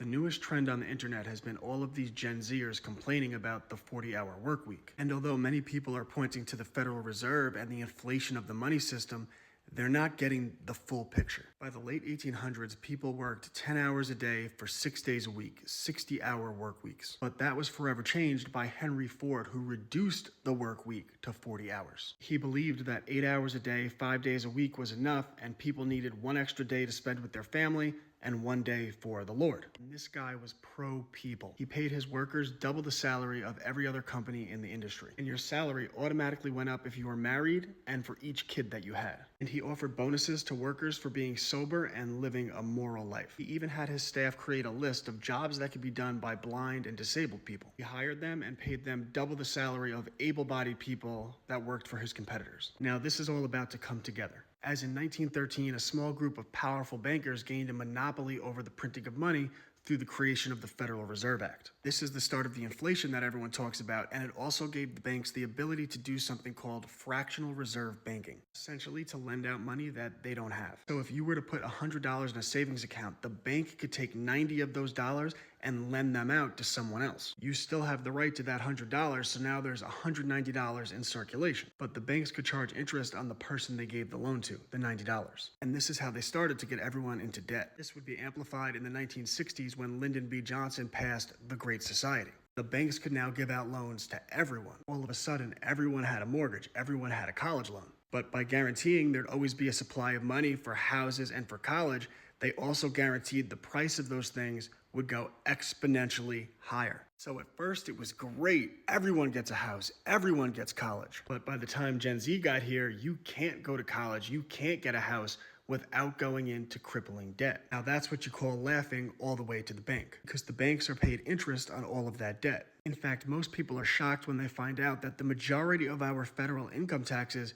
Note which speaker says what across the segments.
Speaker 1: The newest trend on the internet has been all of these Gen Zers complaining about the 40-hour work week. And although many people are pointing to the Federal Reserve and the inflation of the money system, they're not getting the full picture. By the late 1800s, people worked 10 hours a day for 6 days a week, 60-hour work weeks. But that was forever changed by Henry Ford, who reduced the work week to 40 hours. He believed that 8 hours a day, 5 days a week was enough, and people needed one extra day to spend with their family and one day for the Lord. And this guy was pro-people. He paid his workers double the salary of every other company in the industry. And your salary automatically went up if you were married and for each kid that you had. And he offered bonuses to workers for being sober and living a moral life. He even had his staff create a list of jobs that could be done by blind and disabled people. He hired them and paid them double the salary of able-bodied people that worked for his competitors. Now, this is all about to come together. As in 1913, a small group of powerful bankers gained a monopoly over the printing of money through the creation of the Federal Reserve Act. This is the start of the inflation that everyone talks about, and it also gave the banks the ability to do something called fractional reserve banking, essentially to lend out money that they don't have. So if you were to put $100 in a savings account, the bank could take 90 of those dollars and lend them out to someone else. You still have the right to that $100, so now there's $190 in circulation. But the banks could charge interest on the person they gave the loan to, the $90. And this is how they started to get everyone into debt. This would be amplified in the 1960s when Lyndon B. Johnson passed the Great Society. The banks could now give out loans to everyone. All of a sudden, everyone had a mortgage, everyone had a college loan. But by guaranteeing there'd always be a supply of money for houses and for college, they also guaranteed the price of those things would go exponentially higher. So at first it was great. Everyone gets a house, everyone gets college. But by the time Gen Z got here, you can't go to college, you can't get a house without going into crippling debt. Now that's what you call laughing all the way to the bank, because the banks are paid interest on all of that debt. In fact, most people are shocked when they find out that the majority of our federal income taxes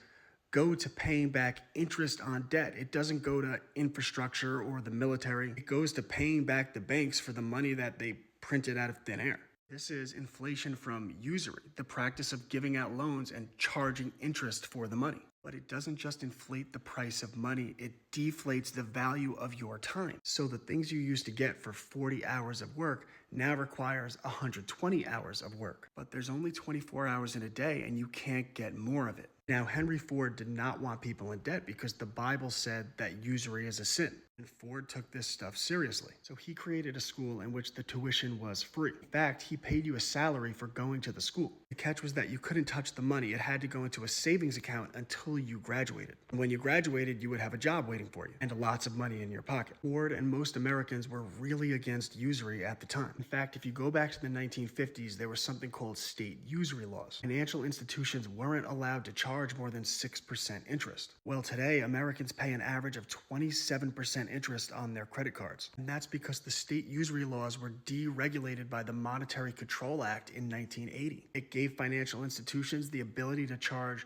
Speaker 1: go to paying back interest on debt. It doesn't go to infrastructure or the military. It goes to paying back the banks for the money that they printed out of thin air. This is inflation from usury, the practice of giving out loans and charging interest for the money. But it doesn't just inflate the price of money, it deflates the value of your time. So the things you used to get for 40 hours of work now requires 120 hours of work. But there's only 24 hours in a day and you can't get more of it. Now, Henry Ford did not want people in debt because the Bible said that usury is a sin. And Ford took this stuff seriously. So he created a school in which the tuition was free. In fact, he paid you a salary for going to the school. The catch was that you couldn't touch the money. It had to go into a savings account until you graduated. And when you graduated, you would have a job waiting for you and lots of money in your pocket. Ford and most Americans were really against usury at the time. In fact, if you go back to the 1950s, there was something called state usury laws. Financial institutions weren't allowed to charge more than 6% interest. Well, today, Americans pay an average of 27% interest on their credit cards. And that's because the state usury laws were deregulated by the Monetary Control Act in 1980. It gave financial institutions the ability to charge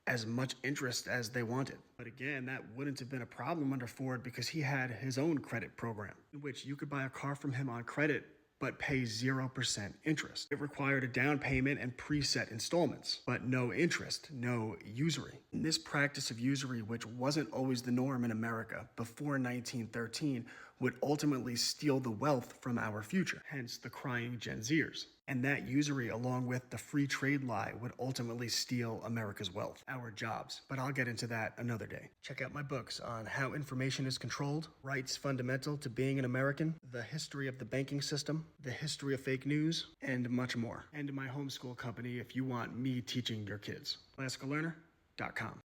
Speaker 1: as much interest as they wanted. But again, that wouldn't have been a problem under Ford because he had his own credit program in which you could buy a car from him on credit but pay 0% interest. It required a down payment and preset installments, but no interest, no usury. And this practice of usury, which wasn't always the norm in America before 1913, would ultimately steal the wealth from our future, hence the crying Gen Zers. And that usury, along with the free trade lie, would ultimately steal America's wealth, our jobs. But I'll get into that another day. Check out my books on how information is controlled, rights fundamental to being an American, the history of the banking system, the history of fake news, and much more. And my homeschool company if you want me teaching your kids. ClassicalLearner.com.